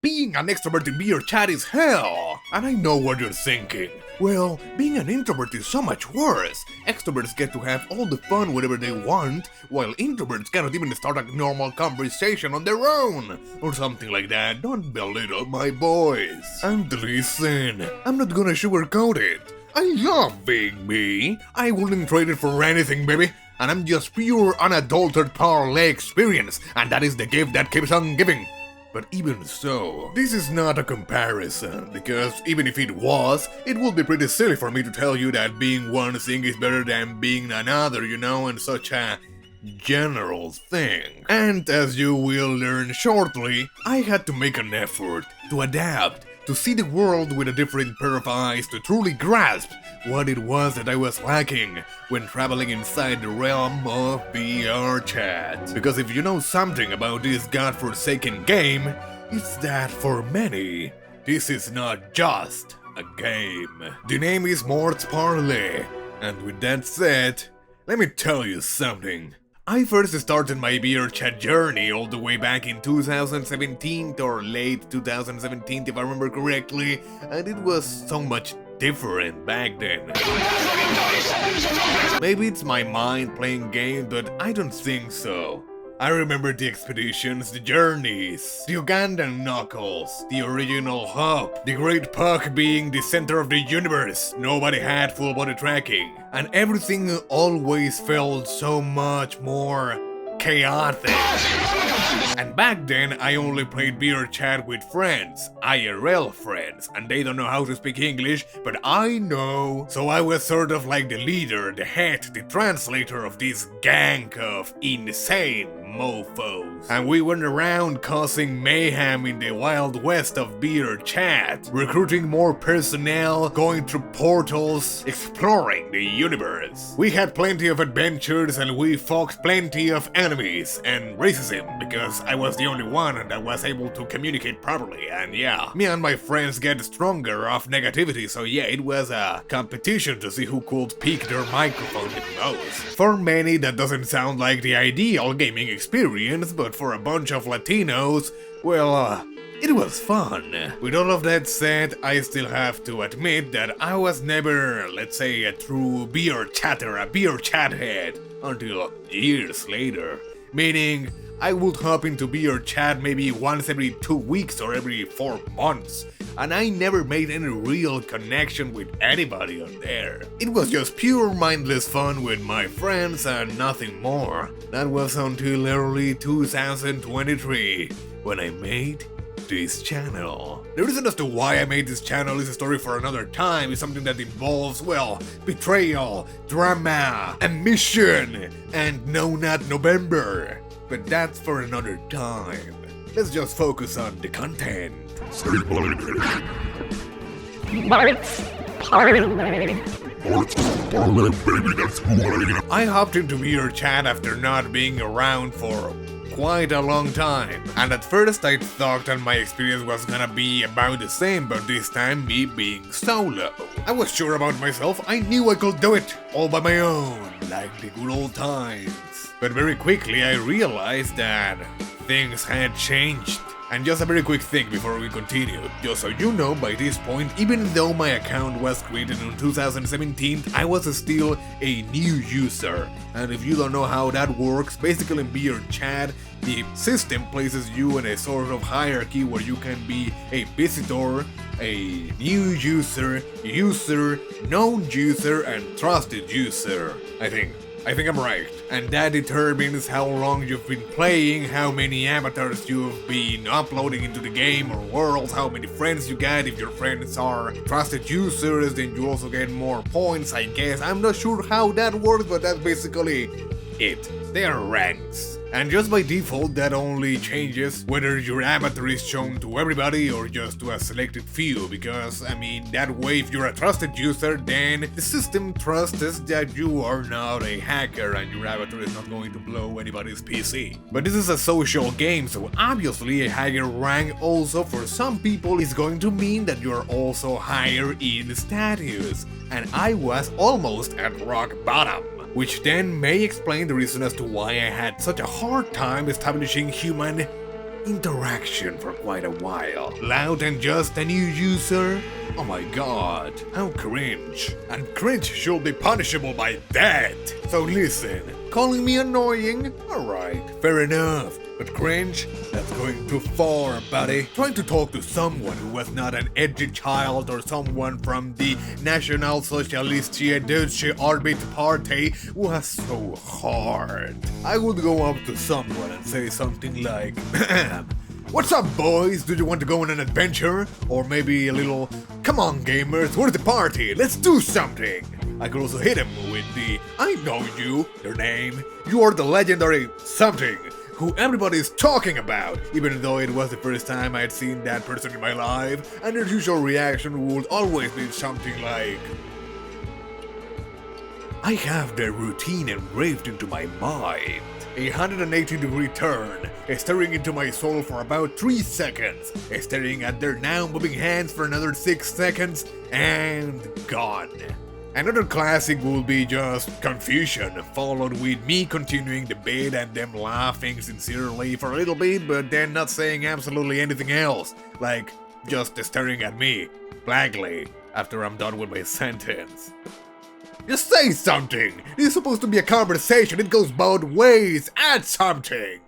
Being an extrovert in VRChat is hell! And I know what you're thinking. Well, being an introvert is so much worse. Extroverts get to have all the fun whenever they want, while introverts cannot even start a normal conversation on their own, or something like that. Don't belittle my boys. And listen, I'm not gonna sugarcoat it. I love being me. I wouldn't trade it for anything, baby. And I'm just pure unadulterated parlay experience, and that is the gift that keeps on giving. But even so, this is not a comparison, because even if it was, it would be pretty silly for me to tell you that being one thing is better than being another, you know, and such a general thing. And as you will learn shortly, I had to make an effort to adapt, to see the world with a different pair of eyes, to truly grasp what it was that I was lacking when traveling inside the realm of VRChat. Because if you know something about this godforsaken game, it's that for many, this is not just a game. The name is Mort's Parlay, and with that said, let me tell you something. I first started my VRChat journey all the way back in 2017 or late 2017 if I remember correctly, and it was so much different back then. Maybe it's my mind playing games, but I don't think so. I remember the expeditions, the journeys, the Ugandan Knuckles, the original Hop, the Great Puck being the center of the universe, nobody had full body tracking, and everything always felt so much more chaotic. And back then, I only played VRChat with friends, IRL friends, and they don't know how to speak English, but I know. So I was sort of like the leader, the head, the translator of this gang of insane mofos. And we went around causing mayhem in the wild west of VRChat, recruiting more personnel, going through portals, exploring the universe. We had plenty of adventures and we fought plenty of enemies and racism, because I was the only one that was able to communicate properly, and yeah, me and my friends get stronger off negativity, so yeah, it was a competition to see who could pick their microphone the most. For many, that doesn't sound like the ideal gaming experience, but for a bunch of Latinos, well, it was fun. With all of that said, I still have to admit that I was never, let's say, a true beer chatter, a beer chat head, until years later. Meaning, I would hop into VRChat maybe once every 2 weeks or every 4 months, and I never made any real connection with anybody on there. It was just pure mindless fun with my friends and nothing more. That was until early 2023, when I made this channel. The reason as to why I made this channel is a story for another time. It's something that involves, well, betrayal, drama, ambition, and no, not November. But that's for another time. Let's just focus on the content. I hopped into VRChat after not being around for quite a long time, and at first I thought that my experience was gonna be about the same, but this time me being solo. I was sure about myself, I knew I could do it, all by my own, like the good old times. But very quickly I realized that things had changed. And just a very quick thing before we continue, just so you know, by this point, even though my account was created in 2017, I was still a new user. And if you don't know how that works, basically in VRChat, the system places you in a sort of hierarchy where you can be a visitor, a new user, known user, and trusted user, I think I'm right. And that determines how long you've been playing, how many avatars you've been uploading into the game or world, how many friends you get. If your friends are trusted users, then you also get more points, I guess. I'm not sure how that works, but that's basically it. They are ranks. And just by default, that only changes whether your avatar is shown to everybody or just to a selected few, because, I mean, that way if you're a trusted user, then the system trusts that you are not a hacker and your avatar is not going to blow anybody's PC. But this is a social game, so obviously a higher rank also for some people is going to mean that you're also higher in status, and I was almost at rock bottom. Which then may explain the reason as to why I had such a hard time establishing human interaction for quite a while. Loud and just a new user? Oh my god, how cringe. And cringe should be punishable by death. So listen, calling me annoying? Alright, fair enough. But cringe? That's going too far, buddy. Trying to talk to someone who was not an edgy child or someone from the National Socialistische Deutsche Arbeit Party was so hard. I would go up to someone and say something like, "What's up, boys? Do you want to go on an adventure?" Or maybe a little, "Come on, gamers, where's the party? Let's do something." I could also hit him with the, "I know you, your name, you are the legendary something who everybody is talking about," even though it was the first time I had seen that person in my life, and their usual reaction would always be something like, I have their routine engraved into my mind. A 180-degree turn, staring into my soul for about 3 seconds, staring at their now moving hands for another 6 seconds, and gone. Another classic will be just confusion, followed with me continuing the bit and them laughing sincerely for a little bit, but then not saying absolutely anything else, like just staring at me, blankly, after I'm done with my sentence. Just say something! It's supposed to be a conversation, it goes both ways, add something!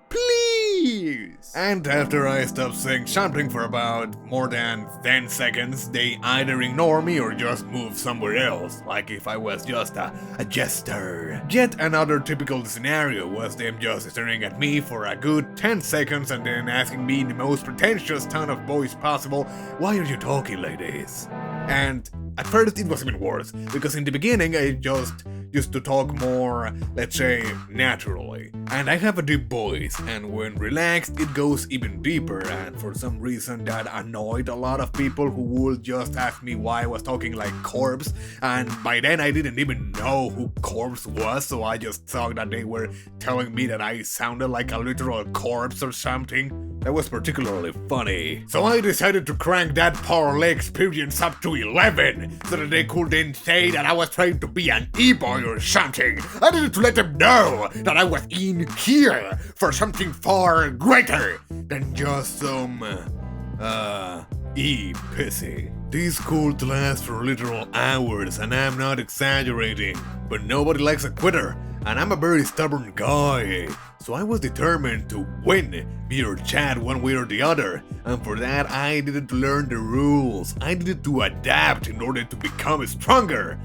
Please! And after I stop saying something for about more than 10 seconds, they either ignore me or just move somewhere else, like if I was just a jester. Yet another typical scenario was them just staring at me for a good 10 seconds and then asking me in the most pretentious tone of voice possible, "Why are you talking like this?" And at first it was even worse, because in the beginning I just used to talk more, let's say, naturally. And I have a deep voice, and when relaxed it goes even deeper, and for some reason that annoyed a lot of people who would just ask me why I was talking like Corpse, and by then I didn't even know who Corpse was, so I just thought that they were telling me that I sounded like a literal corpse or something. That was particularly funny. So I decided to crank that parlay experience up to 11, so that they could then say that I was trying to be an e-boy or something. I needed to let them know that I was in here for something far greater than just some, e-pissy. This could last for literal hours, and I'm not exaggerating, but nobody likes a quitter, and I'm a very stubborn guy. So I was determined to win VRChat one way or the other, and for that I needed to learn the rules. I needed to adapt in order to become stronger,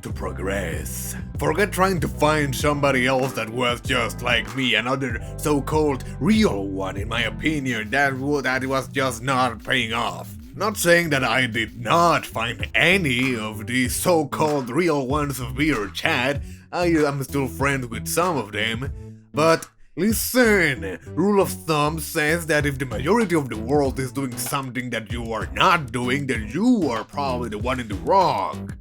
to progress. Forget trying to find somebody else that was just like me, another so-called real one in my opinion, that was just not paying off. Not saying that I did not find any of these so-called real ones of VRChat, I am still friends with some of them, but listen, rule of thumb says that if the majority of the world is doing something that you are not doing, then you are probably the one in the wrong.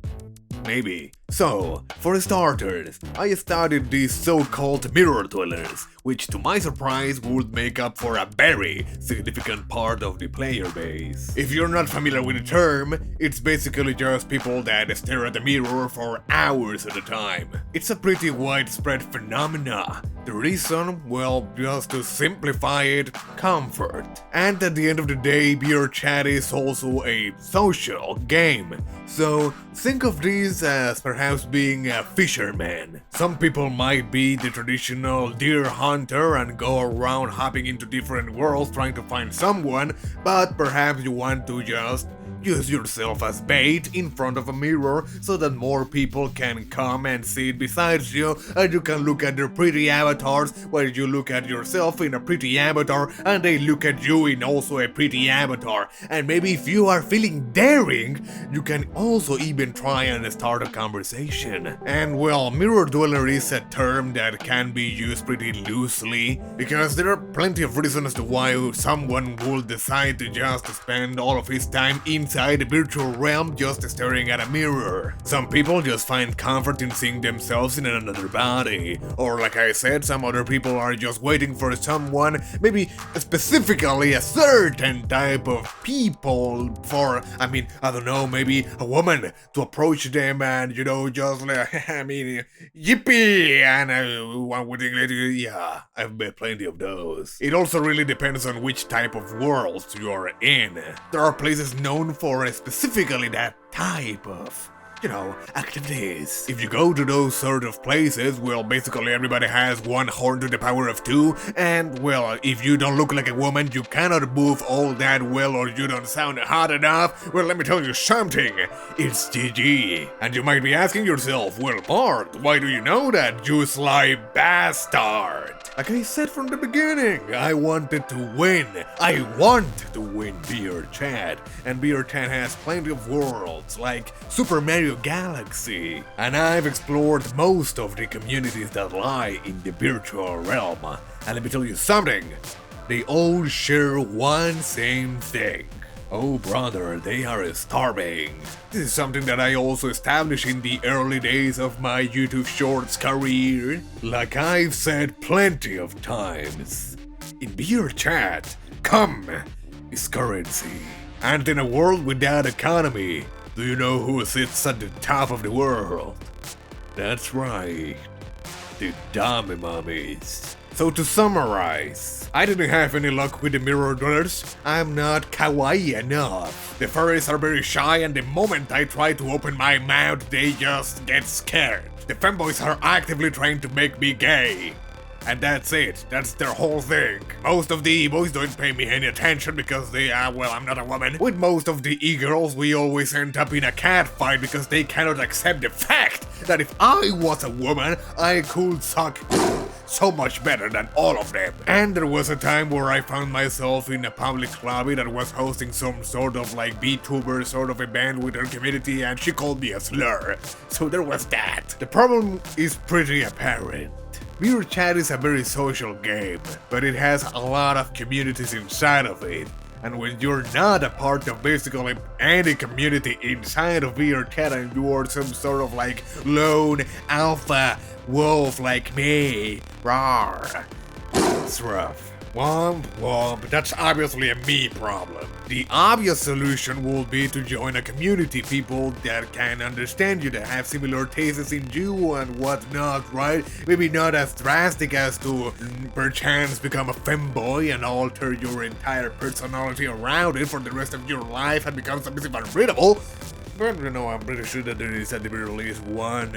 Maybe. So, for starters, I studied these so-called mirror dwellers, which to my surprise would make up for a very significant part of the player base. If you're not familiar with the term, it's basically just people that stare at the mirror for hours at a time. It's a pretty widespread phenomena. The reason, well, just to simplify it, comfort. And at the end of the day, VRChat is also a social game. So, think of this as perhaps being a fisherman. Some people might be the traditional deer hunter and go around hopping into different worlds trying to find someone, but perhaps you want to just use yourself as bait in front of a mirror so that more people can come and sit beside you, and you can look at their pretty avatars while you look at yourself in a pretty avatar and they look at you in also a pretty avatar. And maybe if you are feeling daring, you can also even try and start a conversation. And well, mirror dweller is a term that can be used pretty loosely, because there are plenty of reasons as to why someone would decide to just spend all of his time in inside the virtual realm just staring at a mirror. Some people just find comfort in seeing themselves in another body. Or like I said, some other people are just waiting for someone, maybe specifically a certain type of people for, I don't know, maybe a woman to approach them and, just like, yippee, and one would think, yeah, I've met plenty of those. It also really depends on which type of worlds you're in. There are places known for specifically that type of activities. If you go to those sort of places, well, basically everybody has one horn to the power of two, and, well, if you don't look like a woman, you cannot move all that well, or you don't sound hot enough, well, let me tell you something, it's GG. And you might be asking yourself, well, Bart, why do you know that, you sly bastard? Like I said from the beginning, I wanted to win. I want to win VRChat, and VRChat has plenty of worlds, like Super Mario Galaxy, and I've explored most of the communities that lie in the virtual realm. And let me tell you something, they all share one same thing. Oh brother, they are starving. This is something that I also established in the early days of my YouTube Shorts career. Like I've said plenty of times, in VRChat, come is currency. And in a world without economy, do you know who sits at the top of the world? That's right, the dummy mummies. So to summarize, I didn't have any luck with the mirror dwellers. I'm not kawaii enough. The furries are very shy, and the moment I try to open my mouth, they just get scared. The femboys are actively trying to make me gay. And that's it, that's their whole thing. Most of the e-boys don't pay me any attention because they are, well, I'm not a woman. With most of the e-girls, we always end up in a cat fight because they cannot accept the fact that if I was a woman, I could suck so much better than all of them. And there was a time where I found myself in a public lobby that was hosting some sort of like VTuber sort of event with her community, and she called me a slur. So there was that. The problem is pretty apparent. VRChat is a very social game, but it has a lot of communities inside of it. And when you're not a part of basically any community inside of VRChat and you are some sort of like lone alpha wolf like me, rawr, it's rough. Womp womp, that's obviously a me problem. The obvious solution would be to join a community, people that can understand you, that have similar tastes in you and whatnot, right? Maybe not as drastic as to perchance become a femboy and alter your entire personality around it for the rest of your life and become submissive and unreadable. But I'm pretty sure that there is at the very least one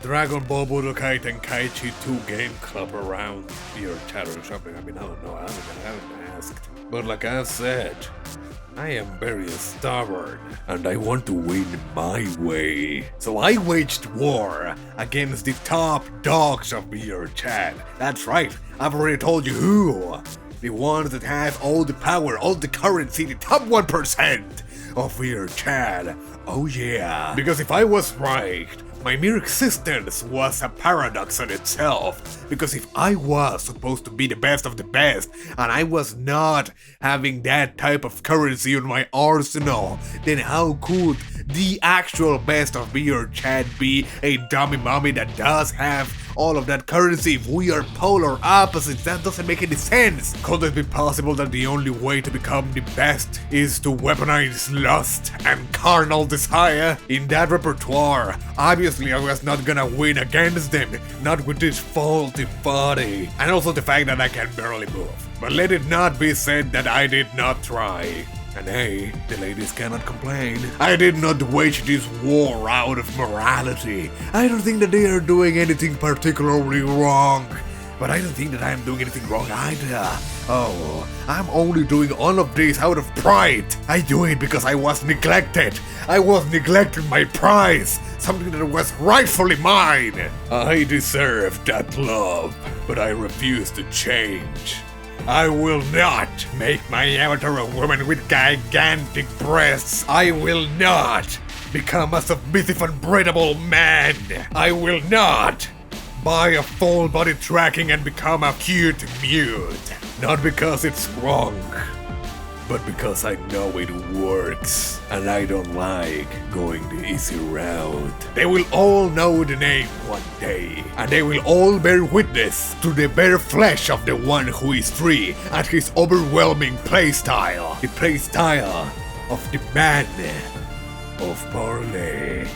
Dragon Ball Budokai Tenkaichi 2 game club around VRChat or something. I don't know, I haven't asked. But like I said, I am very stubborn, and I want to win my way. So I waged war against the top dogs of VRChat. That's right, I've already told you who. The ones that have all the power, all the currency, the top 1% of VRChat. Oh yeah. Because if I was right, my mere existence was a paradox in itself. Because if I was supposed to be the best of the best, and I was not having that type of currency on my arsenal, then how could the actual best of VRChat be a dummy mommy that does have all of that currency if we are polar opposites? That doesn't make any sense. Could it be possible that the only way to become the best is to weaponize lust and carnal desire? In that repertoire, obviously I was not gonna win against them, not with this faulty body, and also the fact that I can barely move. But let it not be said that I did not try. And hey, the ladies cannot complain. I did not wage this war out of morality. I don't think that they are doing anything particularly wrong. But I don't think that I am doing anything wrong either. Oh, I'm only doing all of this out of pride. I do it because I was neglected. I was neglecting my prize, something that was rightfully mine. I deserve that love, but I refuse to change. I will not make my avatar a woman with gigantic breasts. I will not become a submissive unbreakable man. I will not buy a full body tracking and become a cute mute. Not because it's wrong, but because I know it works, and I don't like going the easy route. They will all know the name one day, and they will all bear witness to the bare flesh of the one who is free and his overwhelming playstyle. The playstyle of the man of Barley.